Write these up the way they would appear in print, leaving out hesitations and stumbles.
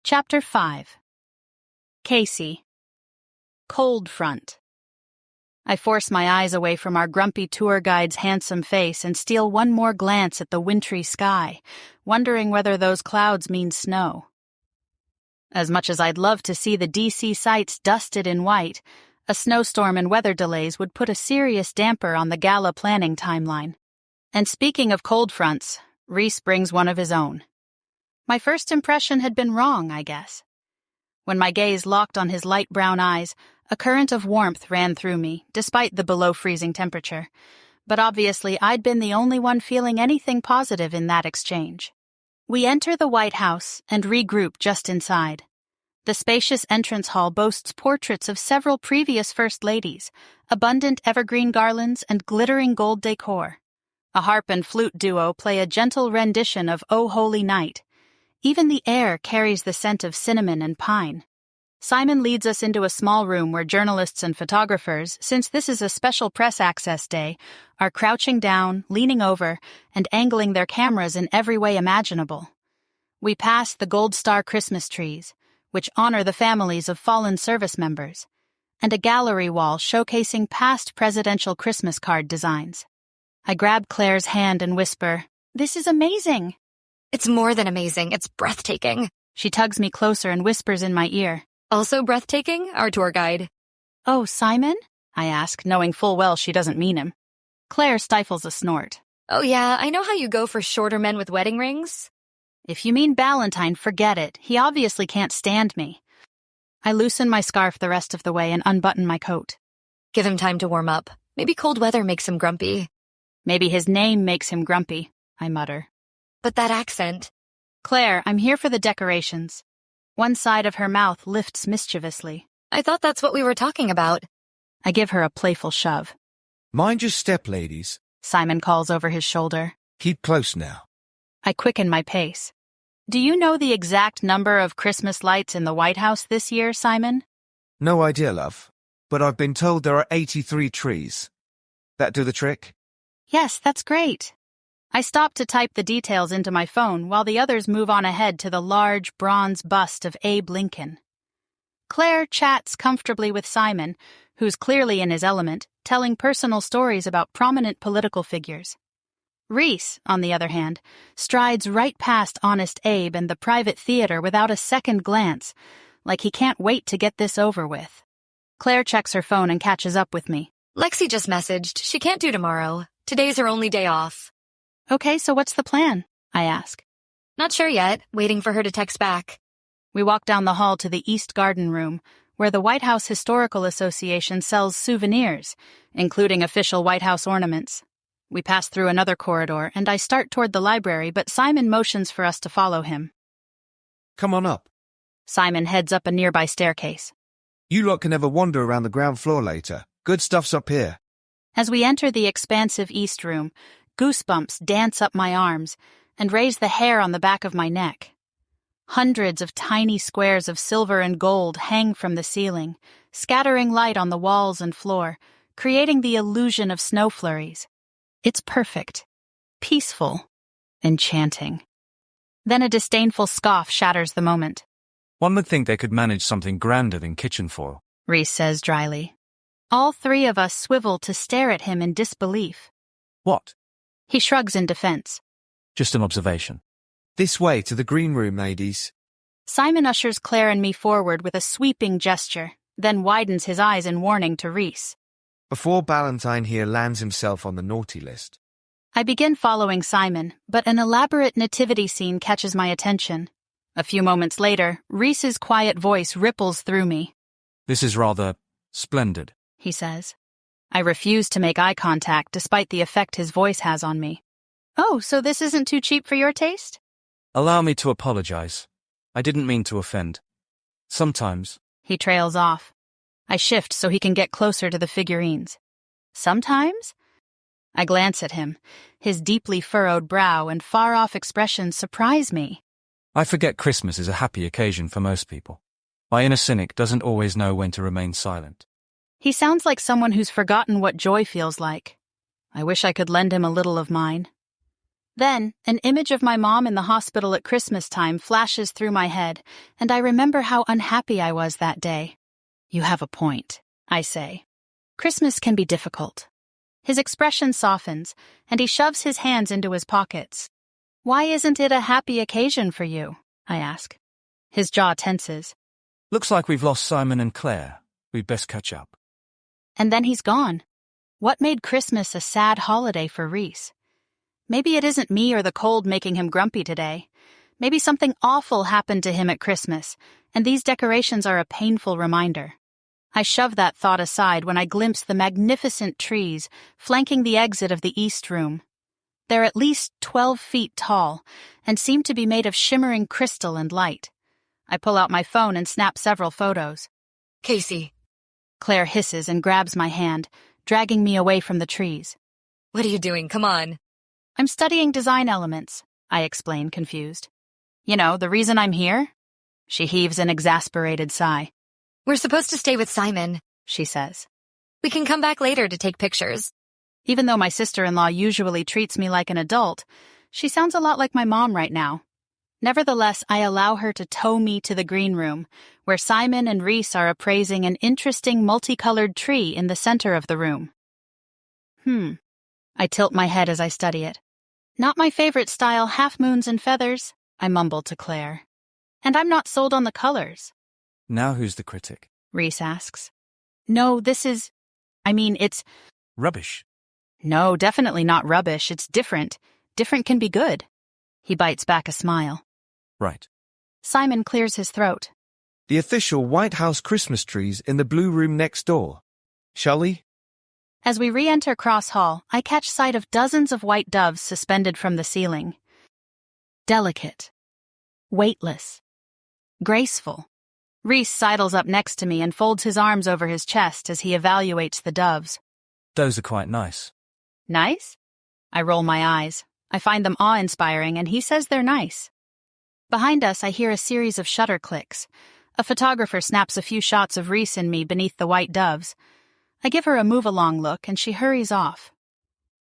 Chapter 5. Kacey. Cold front. I force my eyes away from our grumpy tour guide's handsome face and steal one more glance at the wintry sky, wondering whether those clouds mean snow. As much as I'd love to see the DC sights dusted in white, a snowstorm and weather delays would put a serious damper on the gala planning timeline. And speaking of cold fronts, Rhys brings one of his own. My first impression had been wrong, I guess. When my gaze locked on his light brown eyes, a current of warmth ran through me, despite the below-freezing temperature. But obviously I'd been the only one feeling anything positive in that exchange. We enter the White House and regroup just inside. The spacious entrance hall boasts portraits of several previous First Ladies, abundant evergreen garlands, and glittering gold decor. A harp and flute duo play a gentle rendition of "O Holy Night." Even the air carries the scent of cinnamon and pine. Simon leads us into a small room where journalists and photographers, since this is a special press access day, are crouching down, leaning over, and angling their cameras in every way imaginable. We pass the Gold Star Christmas trees, which honor the families of fallen service members, and a gallery wall showcasing past presidential Christmas card designs. I grab Claire's hand and whisper, "This is amazing!" It's more than amazing, it's breathtaking. She tugs me closer and whispers in my ear. Also breathtaking, our tour guide. "Oh, Simon?" I ask, knowing full well she doesn't mean him. Claire stifles a snort. Oh yeah, I know how you go for shorter men with wedding rings. If you mean Ballantyne, forget it. He obviously can't stand me. I loosen my scarf the rest of the way and unbutton my coat. Give him time to warm up. Maybe cold weather makes him grumpy. Maybe his name makes him grumpy, I mutter. But that accent. Claire, I'm here for the decorations. One side of her mouth lifts mischievously. I thought that's what we were talking about. I give her a playful shove. Mind your step, ladies. Simon calls over his shoulder. Keep close now. I quicken my pace. Do you know the exact number of Christmas lights in the White House this year, Simon? No idea, love. But I've been told there are 83 trees. That do the trick? Yes, that's great. I stop to type the details into my phone while the others move on ahead to the large bronze bust of Abe Lincoln. Claire chats comfortably with Simon, who's clearly in his element, telling personal stories about prominent political figures. Rhys, on the other hand, strides right past Honest Abe and the private theater without a second glance, like he can't wait to get this over with. Claire checks her phone and catches up with me. Lexi just messaged. She can't do tomorrow. Today's her only day off. Okay, so what's the plan? I ask. Not sure yet. Waiting for her to text back. We walk down the hall to the East Garden Room, where the White House Historical Association sells souvenirs, including official White House ornaments. We pass through another corridor, and I start toward the library, but Simon motions for us to follow him. Come on up. Simon heads up a nearby staircase. You lot can have a wander around the ground floor later. Good stuff's up here. As we enter the expansive East Room, goosebumps dance up my arms and raise the hair on the back of my neck. Hundreds of tiny squares of silver and gold hang from the ceiling, scattering light on the walls and floor, creating the illusion of snow flurries. It's perfect, peaceful, enchanting. Then a disdainful scoff shatters the moment. One would think they could manage something grander than kitchen foil, Rhys says dryly. All three of us swivel to stare at him in disbelief. What? He shrugs in defense. Just an observation. This way to the green room, ladies. Simon ushers Claire and me forward with a sweeping gesture, then widens his eyes in warning to Rhys. Before Ballantyne here lands himself on the naughty list. I begin following Simon, but an elaborate nativity scene catches my attention. A few moments later, Rhys's quiet voice ripples through me. This is rather splendid, he says. I refuse to make eye contact despite the effect his voice has on me. Oh, so this isn't too cheap for your taste? Allow me to apologize. I didn't mean to offend. Sometimes. He trails off. I shift so he can get closer to the figurines. Sometimes? I glance at him. His deeply furrowed brow and far-off expression surprise me. I forget Christmas is a happy occasion for most people. My inner cynic doesn't always know when to remain silent. He sounds like someone who's forgotten what joy feels like. I wish I could lend him a little of mine. Then, an image of my mom in the hospital at Christmas time flashes through my head, and I remember how unhappy I was that day. You have a point, I say. Christmas can be difficult. His expression softens, and he shoves his hands into his pockets. Why isn't it a happy occasion for you? I ask. His jaw tenses. Looks like we've lost Simon and Claire. We'd best catch up. And then he's gone. What made Christmas a sad holiday for Rhys? Maybe it isn't me or the cold making him grumpy today. Maybe something awful happened to him at Christmas, and these decorations are a painful reminder. I shove that thought aside when I glimpse the magnificent trees flanking the exit of the East Room. They're at least 12 feet tall and seem to be made of shimmering crystal and light. I pull out my phone and snap several photos. Kacey, Claire hisses and grabs my hand, dragging me away from the trees. what are you doing? Come on. I'm studying design elements, I explain, confused. You know, the reason I'm here? She heaves an exasperated sigh. We're supposed to stay with Simon, She says. We can come back later to take pictures. Even though my sister-in-law usually treats me like an adult, she sounds a lot like my mom right now. Nevertheless, I allow her to tow me to the green room, where Simon and Rhys are appraising an interesting multicolored tree in the center of the room. I tilt my head as I study it. Not my favorite style, half moons and feathers, I mumble to Claire. And I'm not sold on the colors. Now who's the critic? Rhys asks. No, it's... Rubbish. No, definitely not rubbish. It's different. Different can be good. He bites back a smile. Right. Simon clears his throat. The official White House Christmas trees in the blue room next door. Shall we? As we re-enter Cross Hall, I catch sight of dozens of white doves suspended from the ceiling. Delicate. Weightless. Graceful. Rhys sidles up next to me and folds his arms over his chest as he evaluates the doves. Those are quite nice. Nice? I roll my eyes. I find them awe-inspiring, and he says they're nice. Behind us, I hear a series of shutter clicks. A photographer snaps a few shots of Rhys and me beneath the white doves. I give her a move-along look, and she hurries off.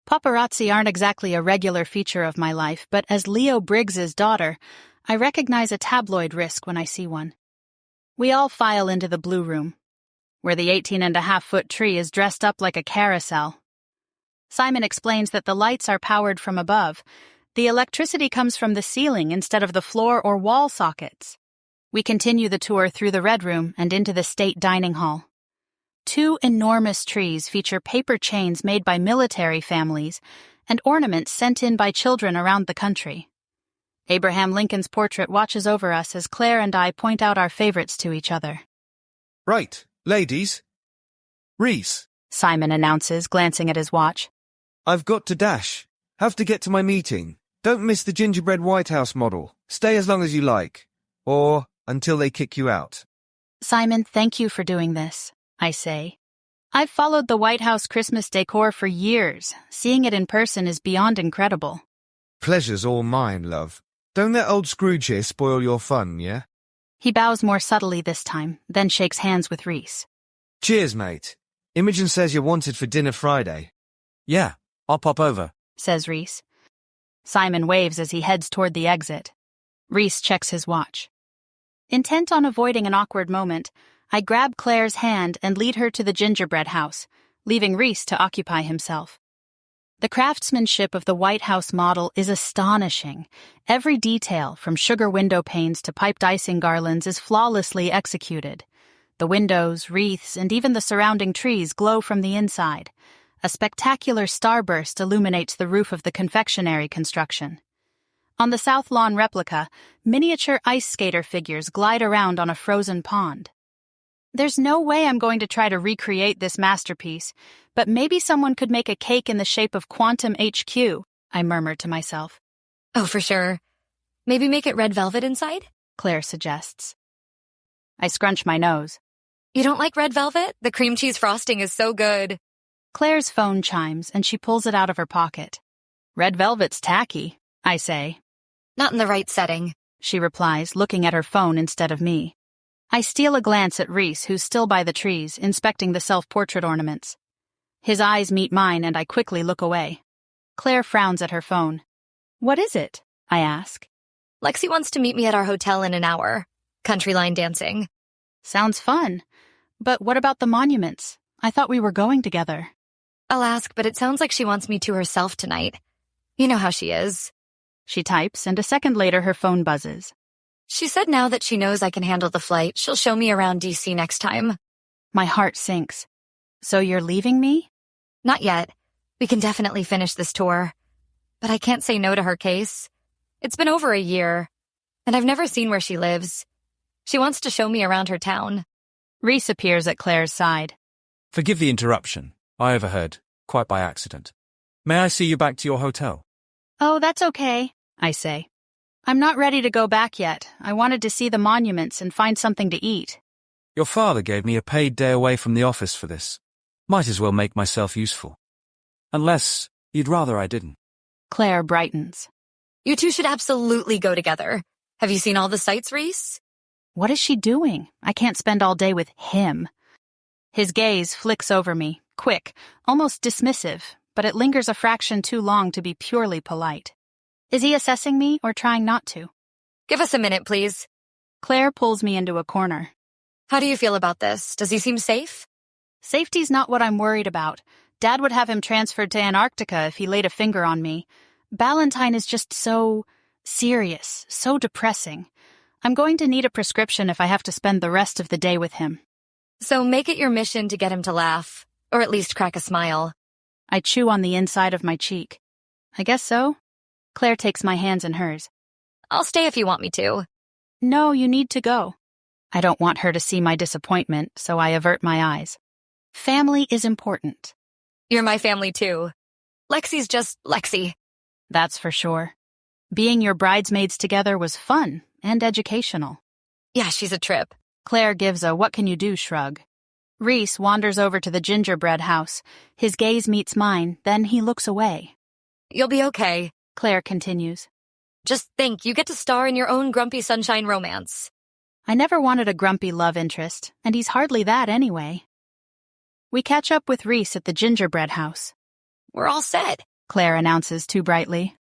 Paparazzi aren't exactly a regular feature of my life, but as Leo Briggs's daughter, I recognize a tabloid risk when I see one. We all file into the blue room, where the 18-and-a-half-foot tree is dressed up like a carousel. Simon explains that the lights are powered from above. The electricity comes from the ceiling instead of the floor or wall sockets. We continue the tour through the Red Room and into the state dining hall. 2 enormous trees feature paper chains made by military families and ornaments sent in by children around the country. Abraham Lincoln's portrait watches over us as Claire and I point out our favorites to each other. Right, ladies. Rhys, Simon announces, glancing at his watch. I've got to dash. Have to get to my meeting. Don't miss the gingerbread White House model. Stay as long as you like. Or until they kick you out. Simon, thank you for doing this, I say. I've followed the White House Christmas decor for years. Seeing it in person is beyond incredible. Pleasure's all mine, love. Don't let old Scrooge here spoil your fun, yeah? He bows more subtly this time, then shakes hands with Rhys. Cheers, mate. Imogen says you're wanted for dinner Friday. Yeah, I'll pop over, says Rhys. Simon waves as he heads toward the exit. Rhys checks his watch. Intent on avoiding an awkward moment, I grab Claire's hand and lead her to the gingerbread house, leaving Rhys to occupy himself. The craftsmanship of the White House model is astonishing. Every detail, from sugar window panes to piped icing garlands, is flawlessly executed. The windows, wreaths, and even the surrounding trees glow from the inside. A spectacular starburst illuminates the roof of the confectionery construction. On the South Lawn replica, miniature ice skater figures glide around on a frozen pond. There's no way I'm going to try to recreate this masterpiece, but maybe someone could make a cake in the shape of Quantum HQ, I murmur to myself. Oh, for sure. Maybe make it red velvet inside? Claire suggests. I scrunch my nose. You don't like red velvet? The cream cheese frosting is so good. Claire's phone chimes, and she pulls it out of her pocket. Red velvet's tacky, I say. Not in the right setting, she replies, looking at her phone instead of me. I steal a glance at Rhys, who's still by the trees, inspecting the self-portrait ornaments. His eyes meet mine, and I quickly look away. Claire frowns at her phone. What is it? I ask. Lexi wants to meet me at our hotel in an hour. Country line dancing. Sounds fun. But what about the monuments? I thought we were going together. I'll ask, but it sounds like she wants me to herself tonight. You know how she is. She types, and a second later her phone buzzes. She said now that she knows I can handle the flight, she'll show me around DC next time. My heart sinks. So you're leaving me? Not yet. We can definitely finish this tour. But I can't say no to her case. It's been over a year, and I've never seen where she lives. She wants to show me around her town. Rhys appears at Claire's side. Forgive the interruption. I overheard, quite by accident. May I see you back to your hotel? Oh, that's okay, I say. I'm not ready to go back yet. I wanted to see the monuments and find something to eat. Your father gave me a paid day away from the office for this. Might as well make myself useful. Unless you'd rather I didn't. Claire brightens. You two should absolutely go together. Have you seen all the sights, Rhys? What is she doing? I can't spend all day with him. His gaze flicks over me, quick, almost dismissive, but it lingers a fraction too long to be purely polite. Is he assessing me or trying not to? Give us a minute, please. Claire pulls me into a corner. How do you feel about this? Does he seem safe? Safety's not what I'm worried about. Dad would have him transferred to Antarctica if he laid a finger on me. Ballantyne is just so serious, so depressing. I'm going to need a prescription if I have to spend the rest of the day with him. So make it your mission to get him to laugh, or at least crack a smile. I chew on the inside of my cheek. I guess so. Claire takes my hands in hers. I'll stay if you want me to. No, you need to go. I don't want her to see my disappointment, so I avert my eyes. Family is important. You're my family too. Lexi's just Lexi. That's for sure. Being your bridesmaids together was fun and educational. Yeah, she's a trip. Claire gives a what-can-you-do shrug. Rhys wanders over to the gingerbread house. His gaze meets mine, then he looks away. You'll be okay, Claire continues. Just think, you get to star in your own Grumpy Sunshine romance. I never wanted a grumpy love interest, and he's hardly that anyway. We catch up with Rhys at the gingerbread house. We're all set, Claire announces too brightly.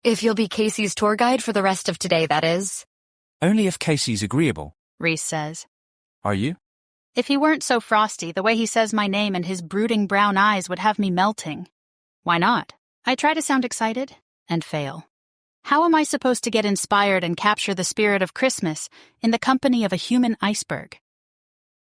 If you'll be Kacey's tour guide for the rest of today, that is. Only if Kacey's agreeable. Rhys says. Are you? If he weren't so frosty, the way he says my name and his brooding brown eyes would have me melting. Why not? I try to sound excited and fail. How am I supposed to get inspired and capture the spirit of Christmas in the company of a human iceberg?